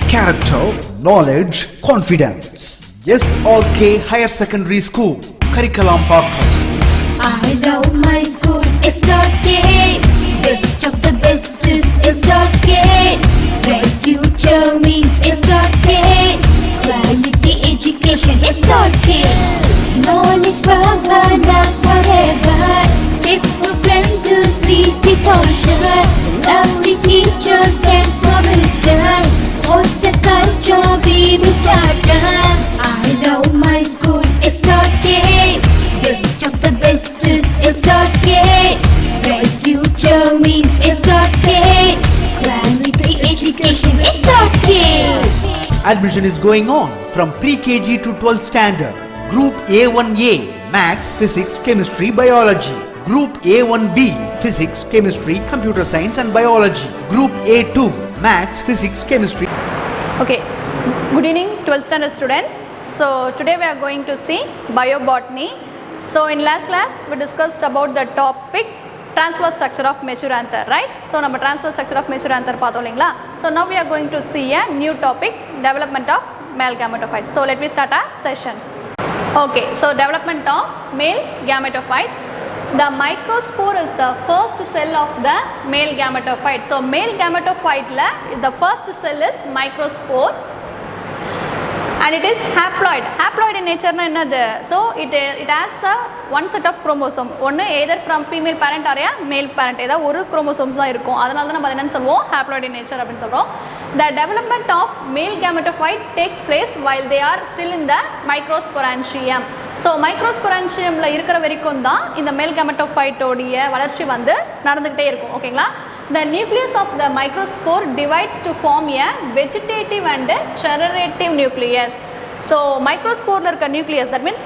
character, knowledge, confidence. SRK Higher Secondary School, Karikalampakam. I love my school, SRK. Best of the best is SRK. Bright future means SRK. Quality education, SRK. Knowledge power lasts forever. Faithful friends to see the culture. Lovely teachers and for wisdom. What's the culture we will start? I love my school, SRK. Best of the best is SRK. Bright future means SRK. Quality education, SRK. Admission is going on from pre-KG to 12th standard. Group A1A, Maths, Physics, Chemistry, Biology. Group A1B, Physics, Chemistry, Computer Science and Biology. Group A2, Maths, Physics, Chemistry. Okay, good evening 12th standard students. So today we are going to see Biobotany. So in last class we discussed about the topic transfer structure of mature anther, right? So நம்ம transfer structure of mature anther பார்த்தோம் இல்லைங்களா? So now we are going to see a new topic, development of male gametophyte. So let me start our session. Okay, so development of male gametophyte. The microspore is the first cell of the male gametophyte. So male gametophyte la the first cell is microspore and it is haploid. Haploid in nature na enadhu? So it has a one set of chromosome. One either from female parent or a male parent. Edha oru chromosomes da irukum. Adanal dhaan நம்ம என்ன சொல்வோம் haploid in nature அப்படினு சொல்றோம். The development of male gametophyte takes place while they are still in the microsporangium. So microsporangiumல இருக்கிற வரைக்கும் தான் இந்த male gametophyte உடைய வளர்ச்சி வந்து நடந்துட்டே இருக்கும். ஓகேங்களா? The nucleus of the microspore divides to form a vegetative and generative nucleus. So microspore la irukka nucleus, that means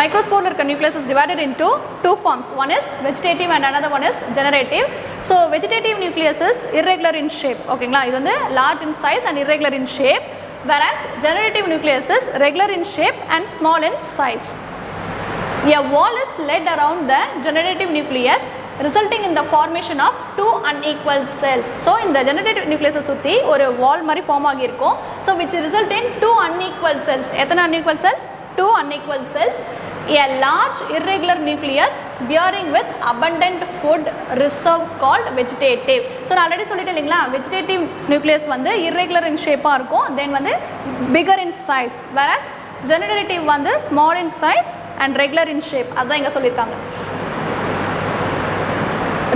microspore la irukka nucleus is divided into two forms. One is vegetative and another one is generative. So vegetative nucleus is irregular in shape. ஓகேங்களா? இது வந்து large in size and irregular in shape, whereas generative nucleus is regular in shape and small in size. A wall is led around the generative nucleus, resulting in the formation of two unequal cells. So in the generative nucleus சுத்தி ஒரு wall மாதிரி form ஆகி இருக்கும். So which result in two unequal cells. எத்தனை unequal cells? Two unequal cells. A large irregular nucleus bearing with abundant food reserve called vegetative. So நான் already சொல்லிட்டேன் இல்லைங்களா, vegetative nucleus வந்து irregular in shape இருக்கும், then வந்து bigger in size, whereas generative வந்து small in size and regular in shape. அதான் இங்க சொல்லியிருக்காங்க.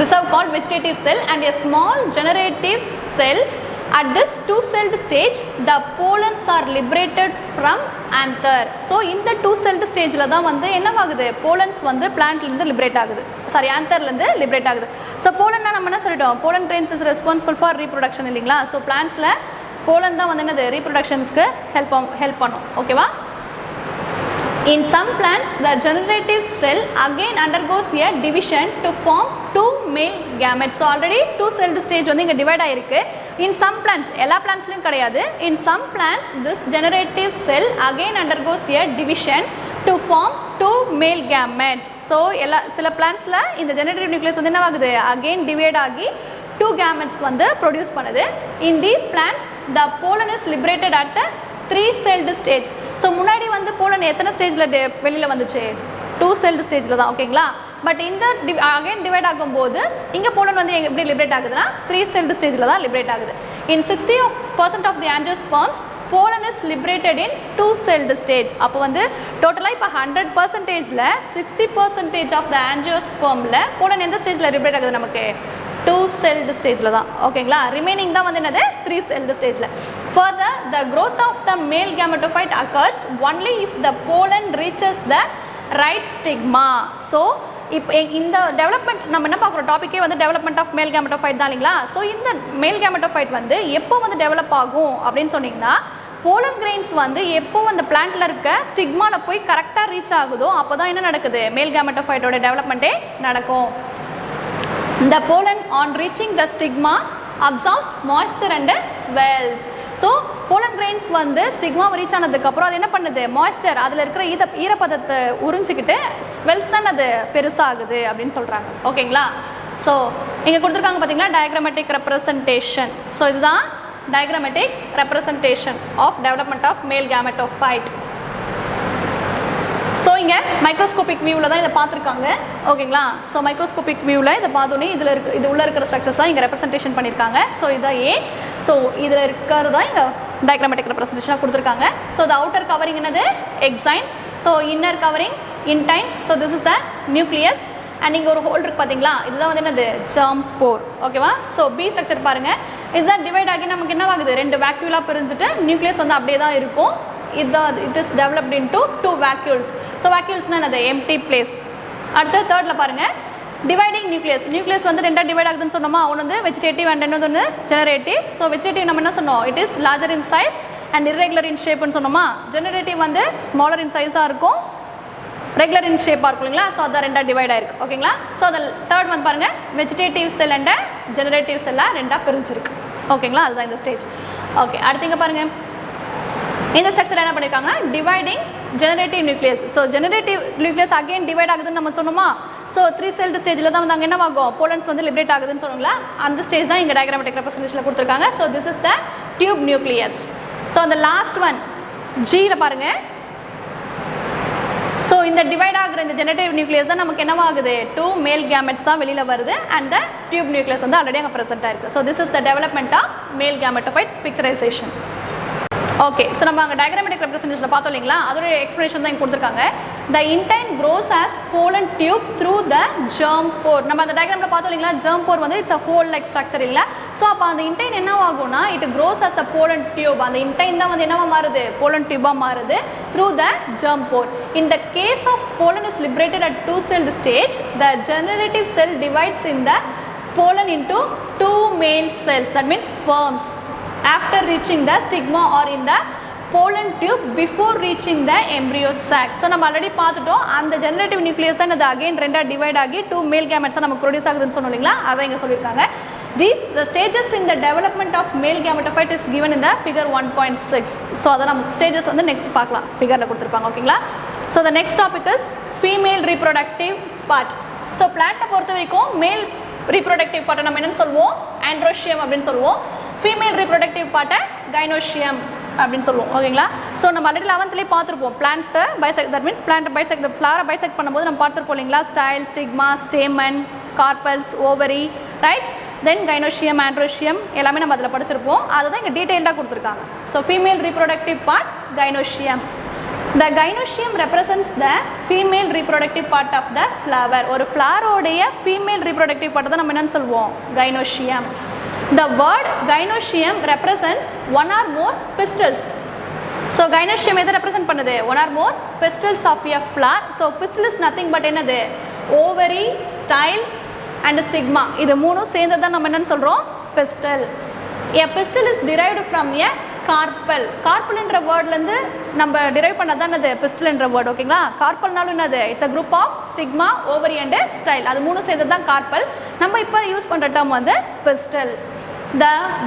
Reserve called vegetative cell and a small generative cell. At this two-celled stage, the pollens are liberated from anther. So இந்த two-celled stageல தான் வந்து என்ன ஆகுது? Pollens வந்து plantல இருந்து liberate ஆகுது. Sorry, antherல இருந்து liberate ஆகுது. So pollen நம்ம என்ன சொல்லிட்டோம்? Pollen grains is responsible for reproduction இல்லைங்களா? So plantsல pollen தான் வந்து என்னது? Reproductionsக்கு help பண்ணும். ஓகேவா? In some plants, the generative cell again undergoes a division to form two male gametes. So already two-celled stage வந்து இங்க divide ஆயிருக்கு. In some plants, எல்லா plantsலயும் கிடையாது. In some plants, this generative cell again undergoes a division to form two male gametes. So சில plantsல இந்த generative nucleus வந்து என்ன ஆகுது? Again divide ஆகி two gametes வந்து produce பண்ணுது. In these plants, the pollen is liberated at a three-celled stage. So முன்னாடி வந்து போலன் எத்தனை ஸ்டேஜில் வெளியில் வந்துச்சு? two-celled ஸ்டேஜில் தான். ஓகேங்களா? பட் இந்த அகைன் டிவைட் ஆகும்போது இங்கே போலன் வந்து எப்படி லிபரேட் ஆகுதுன்னா three-celled ஸ்டேஜில் தான் லிபரேட் ஆகுது. In 60% of the angiosperms, pollen is liberated in two-celled stage. அப்போ வந்து டோட்டலாக இப்போ 100%ல 60% of the angiospermல போலன் எந்த ஸ்டேஜில் லிபரேட் ஆகுது நமக்கு? two-celled ஸ்டேஜில் தான். ஓகேங்களா? ரிமைனிங் தான் வந்து என்னது? three-celled ஸ்டேஜில். Further, the growth of the male gametophyte occurs only if the pollen reaches the right stigma. So இப்போ இந்த டெவலப்மெண்ட் நம்ம என்ன பார்க்குறோம்? டாப்பிக்கே வந்து டெவலப்மெண்ட் ஆஃப் மேல் கேமெட்டோஃபைட் தான் இல்லைங்களா? ஸோ இந்த மேல் கேமெட்டோஃபைட் வந்து எப்போ வந்து டெவலப் ஆகும் அப்படின்னு சொன்னீங்கன்னா, போலன் கிரெயின்ஸ் வந்து எப்போ அந்த பிளான்ட்டில் இருக்க ஸ்டிக்மாவில் போய் கரெக்டாக ரீச் ஆகுதோ அப்போ தான் என்ன நடக்குது? மேல் கேமெட்டோஃபைட்டோட டெவலப்மெண்ட்டே நடக்கும். The pollen on reaching the stigma absorbs moisture and swells. So pollen grains வந்து ஸ்டிக்மாவை ரீச் ஆனதுக்கப்புறம் அது என்ன பண்ணுது? மாய்ஸ்சர் அதில் இருக்கிற ஈரப்பதத்தை உறிஞ்சிக்கிட்டு ஸ்வெல்ஸ்னால் அது பெருசாகுது அப்படின்னு சொல்கிறாங்க. ஓகேங்களா? ஸோ இங்கே கொடுத்துருக்காங்க பார்த்தீங்களா டயக்ராமேட்டிக் ரெப்ரசன்டேஷன். ஸோ இதுதான் diagrammatic representation of development of male gametophyte. So இங்கே மைக்ரோஸ்கோபிக் வியூவில் தான் இதை பார்த்துருக்காங்க ஓகேங்களா. ஸோ மைக்ரோஸ்கோபிக் வியூவில் இதை பார்த்தோன்னே இது உள்ளே இருக்கிற ஸ்ட்ரக்சர்ஸ் தான் இங்கே ரெப்ரசன்டேஷன் பண்ணியிருக்காங்க. ஸோ இதுதான் ஏ. ஸோ இதில் இருக்கிறது தான் இங்கே டயக்ராமேட்டிக் ரெப்ரசன்டேஷனாக கொடுத்துருக்காங்க. ஸோ த அவுட்டர் கவரிங் என்னது exine. So inner covering intine. So this is the nucleus. And இங்கே ஒரு ஹோல் இருக்குது பார்த்தீங்களா, இதுதான் வந்து என்னது ஜெர்ம் போர் ஓகேவா. ஸோ பி ஸ்ட்ரக்சர் பாருங்கள், இதுதான் டிவைட் ஆகி நமக்கு என்ன ஆகுது, 2 வேக்யூலாக பிரிஞ்சுட்டு நியூக்ளியஸ் வந்து அப்படியே தான் இருக்கும். இதுதான் it is developed into 2 vacuoles. So வேக்யூல்ஸ்னால் என்னது எம்டி பிளேஸ். அடுத்து தேர்டில் பாருங்கள் டிவைடிங் நியூக்ளியஸ். நியூக்ளியஸ் வந்து 2 டிவைட் ஆகுதுன்னு சொன்னோமா, ஒன்று வந்து வெஜிடேட்டிவ் அண்ட் இன்னொன்று வந்து ஜெனரேட்டிவ். ஸோ வெஜிடேட்டிவ் நம்ம என்ன சொன்னோம், it is larger in size and irregular in ஷேப்னு சொன்னோமா. ஜெனரேட்டிவ் வந்து ஸ்மாலர் இன் சைஸாக இருக்கும், ரெகுலர் இன் ஷேப்பாக இருக்கும் இல்லைங்களா. ஸோ அதான் 2 டிவைட் ஆயிருக்கு ஓகேங்களா. ஸோ அதில் தேர்ட் வந்து பாருங்கள் வெஜிடேட்டிவ் செல் அண்ட் ஜெனரேட்டிவ் செல்லாக 2 பிரிஞ்சிருக்கு ஓகேங்களா. அதுதான் இந்த ஸ்டேஜ். ஓகே அடுத்து இங்கே பாருங்கள் இந்த ஸ்ட்ரக்சர் என்ன பண்ணியிருக்காங்கன்னா dividing generative nucleus. So generative nucleus again divide ஆகுதுன்னு நம்ம சொன்னோமா. ஸோ 3 செல்டு ஸ்டேஜில் தான் வந்து அங்கே என்ன ஆகும், போலன்ஸ் வந்து லிபரேட் ஆகுதுன்னு சொன்னோங்களா. அந்த ஸ்டேஜ் தான் இங்கே டயக்ராமேட்டிக் ரெப்ரசன்டேஷனில் கொடுத்துருக்காங்க. So this is the tube nucleus. So அந்த லாஸ்ட் ஒன் ஜியில் பாருங்கள். ஸோ இந்த டிவைட் ஆகிற இந்த ஜெனரேட்டிவ் நியூக்ளியஸ் தான் நமக்கு என்னவாகுது, 2 மேல் கேமெட்ஸ் தான் வெளியில் வருது அண்ட் த டியூப் நியூக்ளியஸ் வந்து ஆல்ரெடி அங்கே ப்ரெசென்ட்டாக இருக்குது. So this is the development of male gametophyte picturisation. Okay so நம்ம அங்கே டயக்ராமேட்டிக் ரெப்ரசன்டேஷனில் பார்த்தோம் இல்லைங்களா, அதோட எக்ஸ்பிளேஷன் தான் இங்கே கொடுத்துருக்காங்க. The intine grows as pollen tube through the germ pore. நம்ம அந்த டயக்ராமில் பார்த்தோம் இல்லைங்களா, ஜெர்ம் போர் வந்து it's a hole like structure இல்லை. ஸோ அப்போ அந்த இன்டைன் என்ன ஆகும்னா it grows as a pollen tube. அந்த இன்டைன் தான் வந்து என்னவா மாறுது, போலன் டியூபாக மாறுது through the germ pore. In the case of pollen is liberated at 2-celled stage, the generative cell divides in the pollen into 2 male cells, that means sperms, after reaching the stigma or in the pollen tube before reaching the embryo sac. So நம்ம ஆல்ரெடி பார்த்துட்டோம், அந்த generative nucleus தான் அது again 2 divide ஆகி 2 மேல் கேமெட்ஸாக நமக்கு produce ஆகுதுன்னு சொன்னோம் இல்லைங்களா. அதை இங்கே சொல்லியிருக்காங்க. The stages in the development of male gametophyte is given in the figure 1.6. So அதை நம்ம ஸ்டேஜஸ் வந்து நெக்ஸ்ட் பார்க்கலாம், ஃபிகரில் கொடுத்துருப்பாங்க ஓகேங்களா. So the next topic is female reproductive part. So பிளான்ட்டை பொறுத்த வரைக்கும் மேல் reproductive பார்ட்டை நம்ம என்னென்னு சொல்லுவோம், ஆண்ட்ரோஷியம் அப்படின்னு சொல்லுவோம். ஃபீமேல் reproductive பார்ட்டை கைனோஷியம் அப்படின்னு சொல்லுவோம் ஓகேங்களா. ஸோ நம்ம ஆல்ரெடி 11லேயே பார்த்துருப்போம் பிளான்ட்டை பைசெக்ட், தட் மீன்ஸ் பிளான்ட்டை பைசெக்ட், ஃப்ளவரை பைசெக்ட் பண்ணும்போது நம்ம பார்த்துருப்போம் இல்லைங்களா. Style, stigma, stamen, carpels, ovary, right, then gynoecium, androecium எல்லாமே நம்ம அதில் படிச்சிருப்போம். அதுதான் இங்கே டீட்டெயில்டாக கொடுத்துருக்காங்க. So female reproductive part gynoecium. The gynoecium represents the female reproductive part of the flower. ஒரு ஃப்ளவரோடைய ஃபீமேல் reproductive part தான் நம்ம என்னன்னு சொல்லுவோம், gynoecium. The word gynoecium represents one or more pistils. So gynoecium எதை represent பண்ணுது, one or more pistils of a flower. So pistil is nothing but என்னது, ovary, style and stigma. இது மூணும் சேர்ந்தது தான் நம்ம என்னன்னு சொல்கிறோம், pistil. A pistil is derived from a carpel. கார்பல்ன்ற வேர்ட்லேருந்து நம்ம டிரைவ் பண்ணது தான் என்னது, பிஸ்டல்ன்ற வேர்ட் ஓகேங்களா. கார்பல்னாலும் என்னது, it's a group of stigma, ovary and style, அது மூணு சேர்ந்தது தான் கார்பல். நம்ம இப்போ யூஸ் பண்ணுற டேர்ம் வந்து pistil. The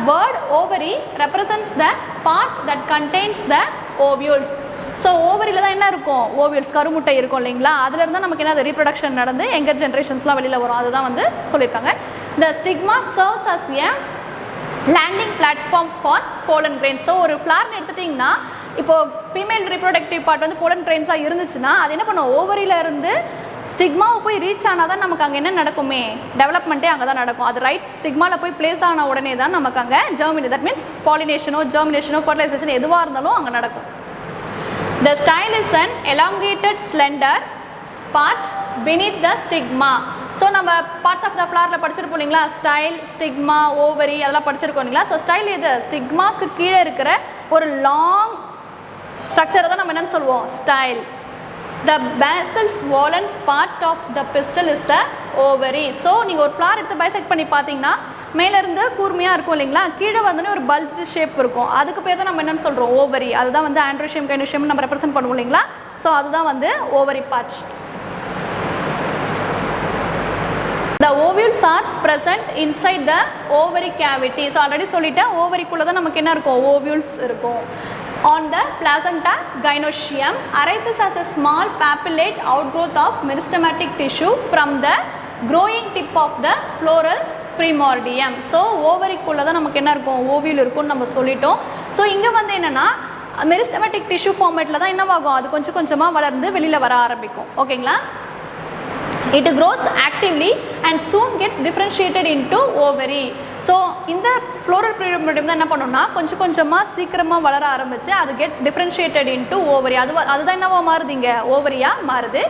word ovary represents the part that contains the ovules. So ஓவரியில் தான் என்ன இருக்கும், ஓவியூல்ஸ், கருமுட்டை இருக்கும் இல்லைங்களா. அதுலேருந்து தான் நமக்கு என்ன ரீப்ரொடக்ஷன் நடந்து எங்கர் ஜென்ரேஷன்ஸ்லாம் வெளியில் வரும், அதுதான் வந்து சொல்லியிருக்காங்க. The stigma serves as a landing platform for pollen grains. So ஒரு ஃப்ளார்னு எடுத்துட்டிங்கன்னா இப்போது ஃபீமேல் ரீப்ரொடக்டிவ் பார்ட் வந்து போலன் கிரெயின்ஸாக இருந்துச்சுன்னா அது என்ன பண்ணும், ஓவரியில் இருந்து ஸ்டிக்மாவை போய் ரீச் ஆனால் தான் நமக்கு அங்கே என்ன நடக்குமே, டெவலப்மெண்ட்டே அங்கே தான் நடக்கும். அது ரைட் ஸ்டிக்மாவில் போய் பிளேஸ் ஆன உடனே தான் நமக்கு அங்கே ஜெர்மினி, தட் மீன்ஸ் பாலினேஷனோ ஜெர்மினேஷனோ ஃபர்டிலைசேஷன் எதுவாக இருந்தாலும் அங்கே நடக்கும். The style is an elongated slender part beneath the stigma. So நம்ம பார்ட்ஸ் ஆஃப் த ஃப்ளவரில் படிச்சிருப்போம் இல்லைங்களா, ஸ்டைல், ஸ்டிக்மா, ஓவரி அதெல்லாம் படிச்சிருக்கோம் இல்லைங்களா. ஸோ ஸ்டைல் இது ஸ்டிக்மாக்கு கீழே இருக்கிற ஒரு லாங் ஸ்ட்ரக்சரை தான் நம்ம என்னென்னு சொல்லுவோம், style. The basal swollen part of the pistil is the ovary. So நீங்கள் ஒரு ஃப்ளவர் எடுத்து பைசெக்ட் பண்ணி பார்த்தீங்கன்னா மேலேருந்து கூர்மையாக இருக்கும் இல்லைங்களா, கீழே வந்து ஒரு பல்ஜ் ஷேப் இருக்கும், அதுக்கு பேர் தான் நம்ம என்னென்னு சொல்கிறோம், ஓவரி. அதுதான் வந்து ஆண்ட்ரோஷியம், கைனோஷியம் நம்ம ரெப்ரசென்ட் பண்ணுவோம் இல்லைங்களா. ஸோ அதுதான் வந்து ovary part. The ovules are present inside the ovary cavity. So already சொல்லிட்டேன், ஓவரிக்குள்ளே தான் நமக்கு என்ன இருக்கும், ஓவியூல்ஸ் இருக்கும். On the placenta, gynoecium arises as a small papillate outgrowth of meristematic tissue from the growing tip of the floral primordium. So ஓவரிக்குள்ளே தான் நமக்கு என்ன இருக்கும் ஓவியூல் இருக்கும்னு நம்ம சொல்லிட்டோம். ஸோ இங்கே வந்து என்னென்னா மெரிஸ்டமேட்டிக் டிஷ்யூ ஃபார்மேட்டில் தான் என்னவாகும் அது கொஞ்சம் கொஞ்சமாக வளர்ந்து வெளியில் வர ஆரம்பிக்கும். ஓகேங்களா? It grows actively and soon gets differentiated into ovary. So இந்த ஃப்ளோரல் primordium தான் என்ன பண்ணணும்னா கொஞ்சம் கொஞ்சமாக சீக்கிரமாக வளர ஆரம்பித்து அது கெட் டிஃப்ரென்ஷியேட்டட் இன்ட்டு ஓவரி. அதுதான் என்னவா மாறுது இங்கே ஓவரியாக மாறுது.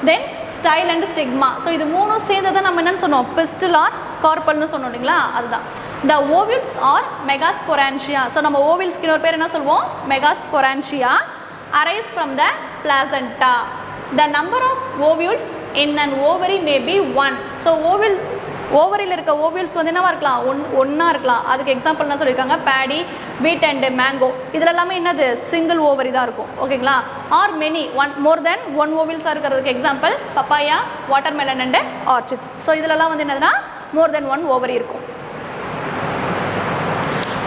தென் ஸ்டைல் அண்ட் ஸ்டிக்மா. ஸோ இது மூணும் சேர்ந்து தான் நம்ம என்னென்னு சொன்னோம் பிஸ்டில் ஆர் கார்பல்னு சொன்னோம் இல்லைங்களா? அதுதான். The ovules are megasporangia. So நம்ம ஓவில்ஸ்க்கு இன்னொரு பேர் என்ன சொல்லுவோம் megasporangia arise from the placenta. The number of ovules in an ovary may be 1. So ஓவரியில் இருக்க ஓவியல்ஸ் வந்து என்னவா இருக்கலாம் ஒன்றா இருக்கலாம். அதுக்கு எக்ஸாம்பிள் என்ன சொல்லியிருக்காங்க பேடி வீட் அண்டு மேங்கோ இதில் எல்லாமே என்னது சிங்கிள் ஓவரி தான் இருக்கும். ஓகேங்களா? Are many more than one ஓவியல்ஸாக இருக்கிறதுக்கு example papaya watermelon and orchids. So இதிலெல்லாம் வந்து என்னதுன்னா மோர் தென் ஒன் ஓவரி இருக்கும்.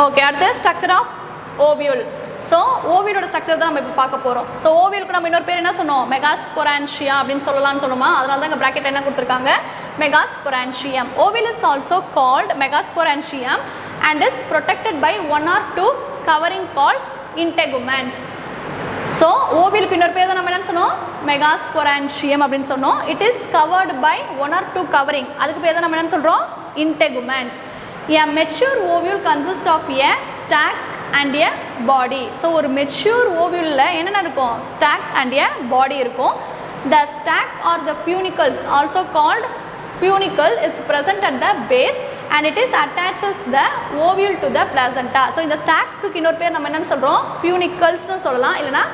ஓகே, அடுத்து ஸ்ட்ரக்சர் ஆஃப் ஓவியூல். ஸோ ஓவியலோட ஸ்ட்ரக்சர் தான் நம்ம இப்போ பார்க்க போகிறோம். ஸோ ஓவியலுக்கு நம்ம இன்னொரு பேர் என்ன சொன்னோம் மெகாஸ்பொரான்ஷியா அப்படின்னு சொல்லலாம்னு சொல்லுமா? அதனால தான் இங்கே ப்ராக்கெட் என்ன கொடுத்துருக்காங்க megasporangium. Ovule is also called megasporangium and is protected by 1 or 2 covering called integuments. So ஓவியலுக்கு இன்னொரு பேர் தான் நம்ம என்ன சொன்னோம் megasporangium அப்படின்னு சொன்னோம். It is covered by 1 or 2 covering. அதுக்கு பேர் தான் நம்ம என்ன சொல்கிறோம் integuments. A mature ovule consists of a stack and a body. So ஒரு மெச்சூர் ஓவியூலில் என்னென்ன இருக்கும் stack and a body இருக்கும். The stack or the funicles also called funicle is present at the base and it is attaches the ovule to the placenta. So இந்த stock இன்னொரு பேர் நம்ம என்னென்னு சொல்கிறோம் ஃபியூனிக்கல்ஸ்னு சொல்லலாம் இல்லைனா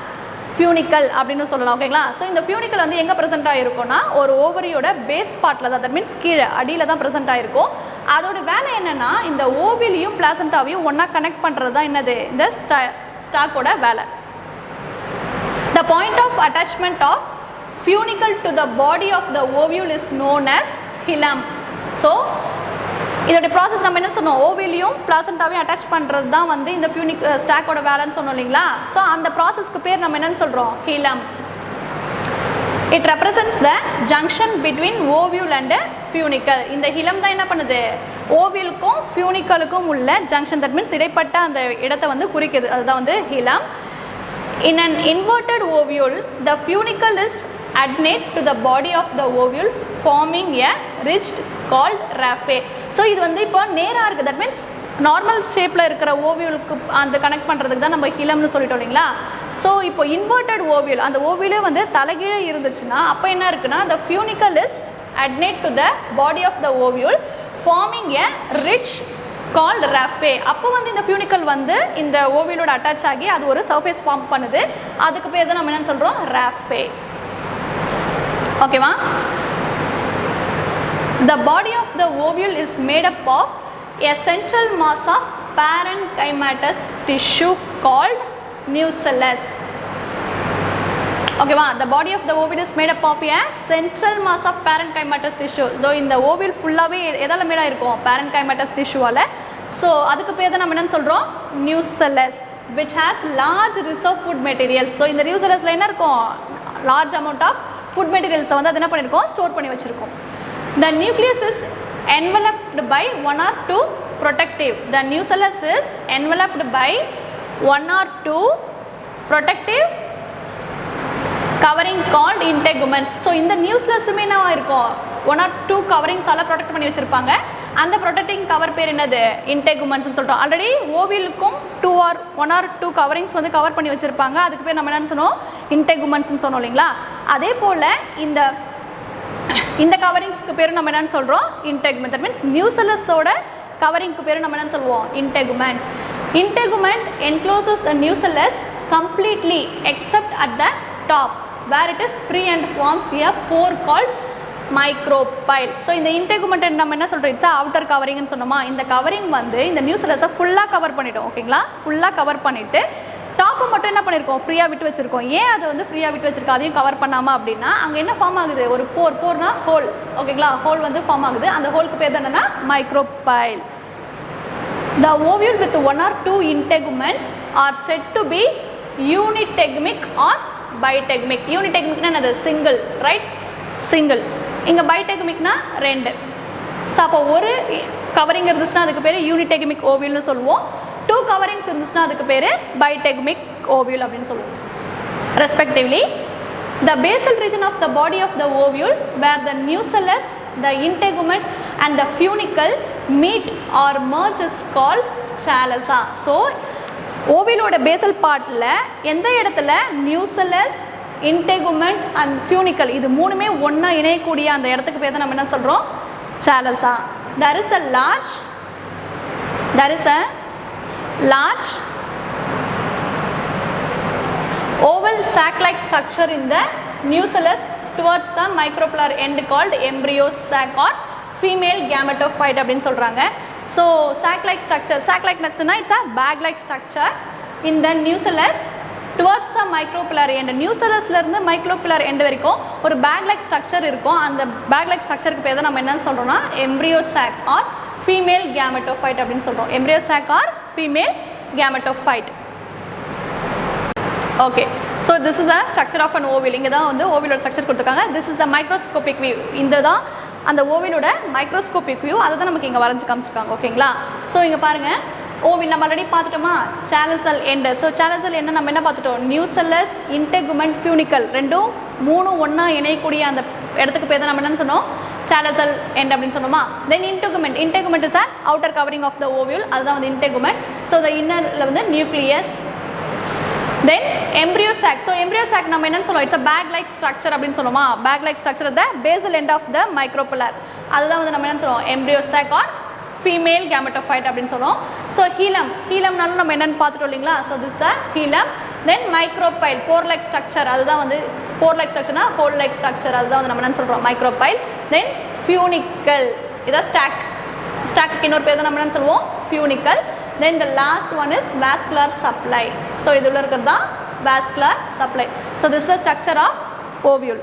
ஃபியூனிக்கல் அப்படின்னு சொல்லலாம். ஓகேங்களா? ஸோ இந்த ஃபியூனிக்கல் வந்து எங்கே ப்ரெசென்ட் ஆகிருக்கும்னா ஒரு ஓவரியோட பேஸ் பார்ட்டில் தான், தட் மீன்ஸ் கீழே அடியில் தான் ப்ரெசென்ட் ஆகிருக்கும். அதோட வேலை என்னென்னா இந்த ஓவிலையும் பிளாசண்டாவையும் ஒன்றா கனெக்ட் பண்ணுறது தான் என்னது இந்த ஸ்டாக்கோட வேலை. The point of attachment of funicle to the body of the ovule is known as hilum. So இதோட ப்ராசஸ் நம்ம என்ன சொன்னோம் ஓவிலையும் பிளாசண்டாவையும் அட்டாச் பண்ணுறது தான் வந்து இந்த ஸ்டாக்கோட வேலைன்னு சொன்னோம் இல்லைங்களா? ஸோ அந்த ப்ராசஸ்க்கு பேர் நம்ம என்னன்னு சொல்கிறோம் ஹிலம். It represents the junction between ovule and funicle. இந்த ஹிலம் தான் என்ன பண்ணுது ஓவியலுக்கும் ஃபியூனிக்கலுக்கும் உள்ள ஜங்ஷன், தட் மீன்ஸ் இடைப்பட்ட அந்த இடத்தை வந்து குறிக்குது. அதுதான் வந்து ஹிலம். In an inverted ovule, the funicle is adnate to the body of the ovule forming a ridge called raphe. So இது வந்து இப்போ நேராக இருக்குது, தட் மீன்ஸ் நார்மல் ஷேப்பில் இருக்கிற ஓவியலுக்கு அந்த கனெக்ட் பண்ணுறதுக்கு தான் நம்ம ஹிலம்னு சொல்லிட்டோம் இல்லைங்களா? ஸோ இப்போ இன்வெர்டட் ஓவியல் அந்த ஓவியலே வந்து தலைகீழே இருந்துச்சுன்னா அப்போ என்ன இருக்குன்னா the funicle is adnate to the body of the ovule forming a ridge called raphe. அப்போ வந்து இந்த ஃபியூனிக்கல் வந்து இந்த ஓவியலோட அட்டாச் ஆகி அது ஒரு சர்ஃபேஸ் ஃபார்ம் பண்ணுது. அதுக்கு பேர் தான் நம்ம என்னன்னு சொல்கிறோம் raphe. ஓகேவா? The body of the ovule is made up of a central mass of parenchymatous tissue called nucellus. ஓகேவா? The body of the ovule is made up of a central mass of parenchymatous tissue. though இந்த ovule ஃபுல்லாகவே எதால் மேடாக இருக்கும் parenchymatous tissue-ஆல். So அதுக்கு பேர் தான் நம்ம என்னன்னு சொல்கிறோம் nucellus, which has large reserve food materials. So இந்த nucellusல என்ன இருக்கும் large amount of food materials வந்து அது என்ன பண்ணியிருக்கோம் ஸ்டோர் பண்ணி வச்சுருக்கோம். The nucleus is enveloped by 1 or 2 protective. The nucellus is enveloped by 1 or 2 protective covering called integuments. So இந்த நியூஸ்லெஸ்ஸுமே என்ன இருக்கும் 1 or 2 கவரிங்ஸால் ப்ரொடெக்ட் பண்ணி வச்சுருப்பாங்க. அந்த ப்ரொடெக்டிங் கவர் பேர் என்னது இன்டெகுமெண்ட்ஸ்னு சொல்லிட்டோம். ஆல்ரெடி ஓவியலுக்கும் 1 or 2 கவரிங்ஸ் வந்து கவர் பண்ணி வச்சுருப்பாங்க. அதுக்கு பேர் நம்ம என்னன்னு சொன்னோம் இன்டெகுமெண்ட்ஸ்னு சொன்னோம் இல்லைங்களா? அதே போல் இந்த கவரிங்ஸ்க்கு பேர் நம்ம என்னன்னு சொல்கிறோம் இன்டெகுமெண்ட். தட் மீன்ஸ் நியூசெல்லஸோட கவரிங்க்கு பேர் நம்ம என்னன்னு சொல்லுவோம் இன்டெகுமெண்ட்ஸ். Integument encloses the nucellus completely except at the top where it is free and forms a pore called micropyle. So இந்த இன்டெகுமெண்ட் நம்ம என்ன சொல்கிறோம் இட்ஸ் அவுட்டர் கவரிங்னு சொன்னோமா? இந்த கவரிங் வந்து இந்த நியூசெல்லஸை ஃபுல்லாக கவர் பண்ணிட்டோம். ஓகேங்களா? ஃபுல்லாக கவர் பண்ணிவிட்டு டாப்பை மட்டும் என்ன பண்ணியிருக்கோம் ஃப்ரீயாக விட்டு வச்சுருக்கோம். ஏன் அது வந்து ஃப்ரீயாக விட்டு வச்சுருக்கோம் அதையும் கவர் பண்ணாமல் அப்படின்னா அங்கே என்ன ஃபார்ம் ஆகுது ஒரு போர்னா ஹோல். ஓகேங்களா? ஹோல் வந்து ஃபார்ம் ஆகுது. அந்த ஹோலுக்கு பேர் தான் என்னன்னா micropyle. The ovule with 1 or 2 integuments are said to be unitegmic or bitegmic. Unitegmic என்னது சிங்கிள், ரைட்? சிங்கிள். இங்கே bitegmicனா 2. ஸோ அப்போ ஒரு கவரிங் இருந்துச்சுன்னா அதுக்கு பேர் யூனிடெகுமிக் ஓவியூல்னு சொல்லுவோம். 2 கவரிங்ஸ் இருந்துச்சுன்னா அதுக்கு பேர் பைடெகுமிக் ஓவியூல் அப்படின்னு சொல்லுவோம். Respectively the basal region of the body of the ovule where the nucellus, the integument and the funicle meet or merge is called chalaza. So ஓவியலோட பேசல் பார்ட்டில் எந்த இடத்துல நியூசலஸ், இன்டெகுமெண்ட் அண்ட் ஃபியூனிக்கல் இது மூணுமே ஒன்றா இணையக்கூடிய அந்த இடத்துக்கு பேர் தான் நம்ம என்ன சொல்கிறோம்? சாலஸா. there is a large oval sac-like structure in the nucellus towards the micropillar end called embryo sac or female gametophyte அப்படின்னு சொல்கிறாங்க. So sac-like structure na it's a bag-like structure in the nucellus towards the micropillar end. nucellusல இருந்து micropillar end வரைக்கும் ஒரு bag-like structure இருக்கும். அந்த bag-like structureக்கு பேர் தான் நம்ம என்ன சொல்றோம்னா embryo sac or female gametophyte அப்படின்னு சொல்றோம். embryo sac or female gametophyte. Okay, so this is the structure of an ovule. இங்க தான் வந்து ஓவியலோட ஸ்ட்ரக்சர் கொடுத்திருக்காங்க. this is the microscopic view. இந்த தான் அந்த ஓவியலோட மைக்ரோஸ்கோபிக் வியூ. அதை தான் நமக்கு இங்கே வரைஞ்சி காமிச்சிருக்காங்க. ஓகேங்களா? ஸோ இங்கே பாருங்கள், ஓவியல் நம்ம ஆல்ரெடி பார்த்துட்டோமா? சாலசல் எண்டு. ஸோ சாலசல் என்ன நம்ம என்ன பார்த்துட்டோம்? நியூசலஸ், இன்டெகுமெண்ட், ஃபியூனிக்கல் ரெண்டும் 3 ஒன்றா இணையக்கூடிய அந்த இடத்துக்கு பேர் தான் நம்ம என்னன்னு சொன்னோம்? சாலசல் எண்ட் அப்படின்னு சொன்னோமா? Then integument is an outer covering of the ovule. அதுதான் வந்து இன்டெகுமெண்ட். ஸோ த இன்னரில் வந்து nucleus. Then embryo sac. So embryo sac நம்ம என்னன்னு சொல்லுவோம்? It's a bag like structure அப்படின்னு சொல்லுமா? bag like structure at the basal end of the micropillar. அதுதான் வந்து நம்ம என்ன சொல்லுவோம்? embryo sac or female gametophyte அப்படின்னு சொல்லுவோம். So ஹீலம்னாலும் நம்ம என்னன்னு பார்த்துட்டோம் இல்லைங்களா? So this is the hilum. Then micropyle, pore like structure. அதுதான் வந்து pore like structureனா hole like structure. அதுதான் வந்து நம்ம என்னன்னு சொல்றோம்? micropyle. Then funicle. இதான் stack இன்னொரு பேர் தான் நம்ம என்னன்னு சொல்லுவோம்? funicle. Then the last one is vascular supply. So இதுல இருக்கிறது தான் vascular supply. So this is the structure of ovule.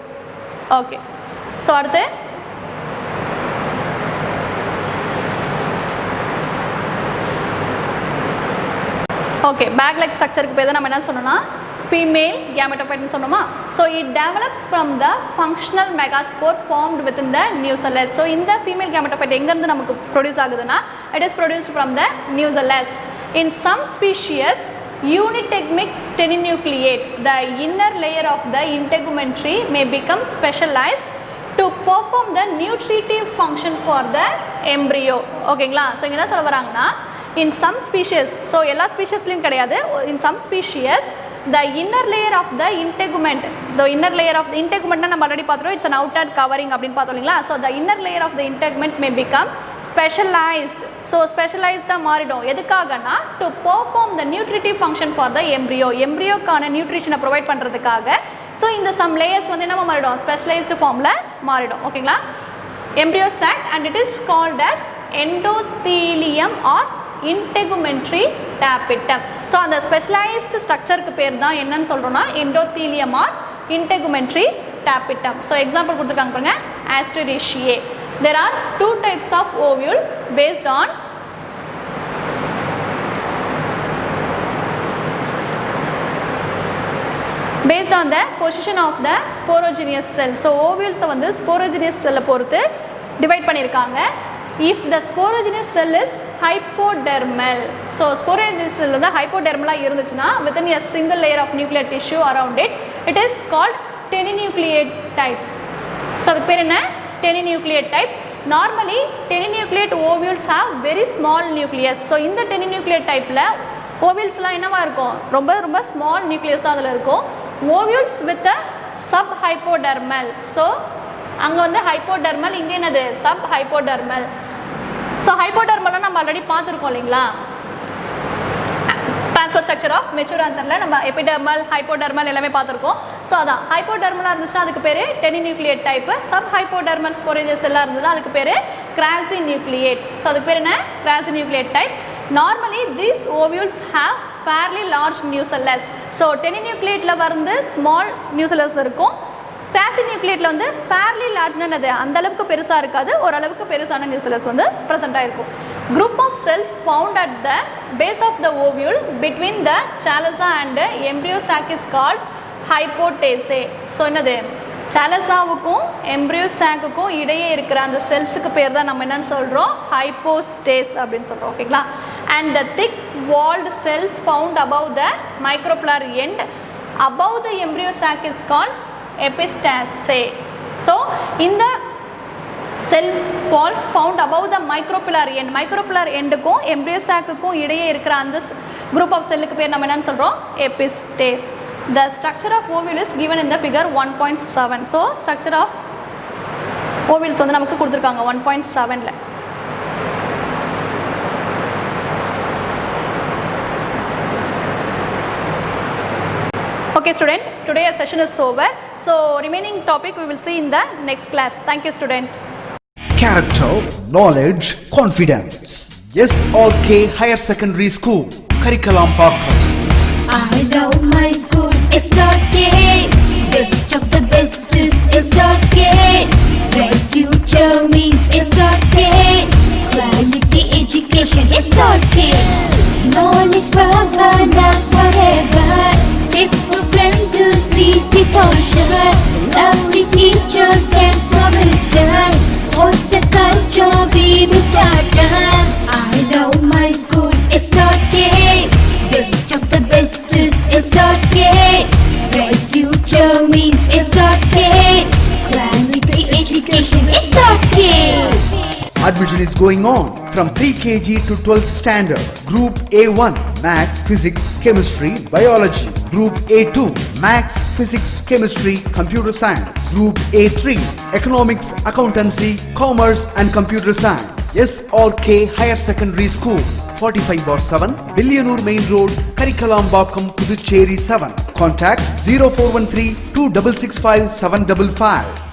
Okay. So அடுத்து okay, bag like structure க்கு பேர் தான் நம்ம என்ன சொன்னோம்னா female gametophyte னு சொன்னோமா? So it develops from the functional megaspore formed within the nucellus. So இந்த female gametophyte எங்க இருந்து நமக்கு ப்ரொடியூஸ் ஆகுதுன்னா it is produced from the nucellus. In some species unitegumic teninucleate, the inner layer of the integumentary may become specialized to perform the nutritive function for the embryo. ஓகேங்களா? So இங்கே என்ன சொல்ல வராங்கன்னா in some species, so எல்லா ஸ்பீஷியஸ்லையும் கிடையாது, in some species the inner layer of the integument, the inner layer of the integument நம்ம ஆல்ரெடி பார்த்துட்டோம், it's an outer covering அப்படின்னு பார்த்தோம் இல்லைங்களா? So the inner layer of the integument may become specialized. So ஸ்பெஷலைஸ்டாக மாறிடும். எதுக்காகனா to perform the nutritive function for the embryo, எம்ப்ரியோக்கான நியூட்ரிஷனை ப்ரொவைட் பண்ணுறதுக்காக. ஸோ இந்த சம் லேயர்ஸ் வந்து என்ன மாறிடும்? ஸ்பெஷலைஸ்டு ஃபார்மில் மாறிடும். ஓகேங்களா? embryo sac and it is called as endothelium or integumentary tapetum. So அந்த ஸ்பெஷலைஸ்டு ஸ்ட்ரக்சருக்கு பேர் தான் என்னன்னு சொல்கிறோன்னா endothelium or integumentary tapetum. So example கொடுத்துருக்காங்க பாருங்க, Asteraceae. There are 2 types of ovule based on the position of the sporogenous cell. So ஓவியல்ஸை வந்து sporogenous செல்லை பொறுத்து டிவைட் பண்ணியிருக்காங்க. If the sporogenous cell is hypodermal, so sporogenous cell வந்து hypodermal இருந்துச்சுன்னா within a single layer of nuclear tissue around it, it is called teninucleate type. So அதுக்கு பேர் என்ன? teninucleate type. Normally teninucleate ovules have very small nucleus. So இந்த teninucleate typeல ஓவியல்ஸ்லாம் என்னவா இருக்கும்? ரொம்ப ரொம்ப ஸ்மால் நியூக்ளியஸ் தான் அதில் இருக்கும். Ovules with a sub hypodermal. So அங்கே வந்து ஹைப்போடர்மல், இங்கே என்னது? Sub hypodermal. ஸோ ஹைப்போடர்மல்லாம் நம்ம ஆல்ரெடி பார்த்துருக்கோம் இல்லைங்களா? ட்ரான்ஸ்ஃபர் ஸ்ட்ரக்சர் ஆஃப் மெச்சூர் ஆந்தரில் நம்ம எபிடர்மல், ஹைப்போடர்மல் எல்லாமே பார்த்துருக்கோம். ஸோ அதான் ஹைப்போடர்மலாக இருந்துச்சுன்னா அதுக்கு பேர் டெனிநியூக்ளியேட் டைப்பு. சப் ஹைப்போடர்மல் ஸ்போரேஜஸ் எல்லாம் இருந்ததுன்னா அதுக்கு பேர் கிராசிநியூக்ளியேட். ஸோ அதுக்கு பேர் என்ன? Crassinucellate type. Normally these ovules have fairly large nucellus. So teninucleateல வந்து small nucellus இருக்கும். கிராசிநியூக்ளியேட்ல வந்து fairly large னது அந்த அளவுக்கு பெருசா இருக்காது, ஒரு அளவுக்கு பெருசான nucellus வந்து present ஆயிருக்கும். Group of cells found at the base of the ovule between the chalaza and the embryo sac is called hypotaceae. So என்னது? சலசாவுக்கும் எம்ப்ரியோ சாக்குக்கும் இடையே இருக்கிற அந்த செல்ஸுக்கு பேர் தான் நம்ம என்னன்னு சொல்கிறோம், ஹைப்போஸ்டேஸ் அப்படின்னு சொல்கிறோம். ஓகேங்களா. And the thick walled cells found above the micropylar end above the embryo sac is called epistase. So இந்த cell walls found above the micropillar end, micropillar endக்கும் embryo sacக்கும் இடையே இருக்கிற அந்த group of cellக்கு பேர் நம்ம என்னன்னு சொல்றோம், epistase. The structure of ovule is given in the figure 1.7. So structure of ovules வந்து நமக்கு கொடுத்திருக்காங்க 1.7ல. Okay student, today's session is over. So remaining topic we will see in the next class. Thank you student. Character, knowledge, confidence. SRK Higher Secondary School, Karikalampakam. I love my school, SRK. Best of the best is SRK. Bright future means SRK. Quality education, SRK. Knowledge forever, last forever. Faithful friends to see for sure. Lovely teachers can promise them. What's the culture we will start them? I love my school, SRK. Best of the best is SRK. Bright future means SRK. Quality education, SRK. Admission is going on from pre-KG to 12th standard. Group A1, Maths, Physics, Chemistry, Biology. Group A2, Maths, Physics, Chemistry, Computer Science. Group A3, Economics, Accountancy, Commerce and Computer Science. SRK Higher Secondary School, 45/7, Billianoor Main Road, Karikalampakam, Puducherry 7. Contact 0413 2665 755.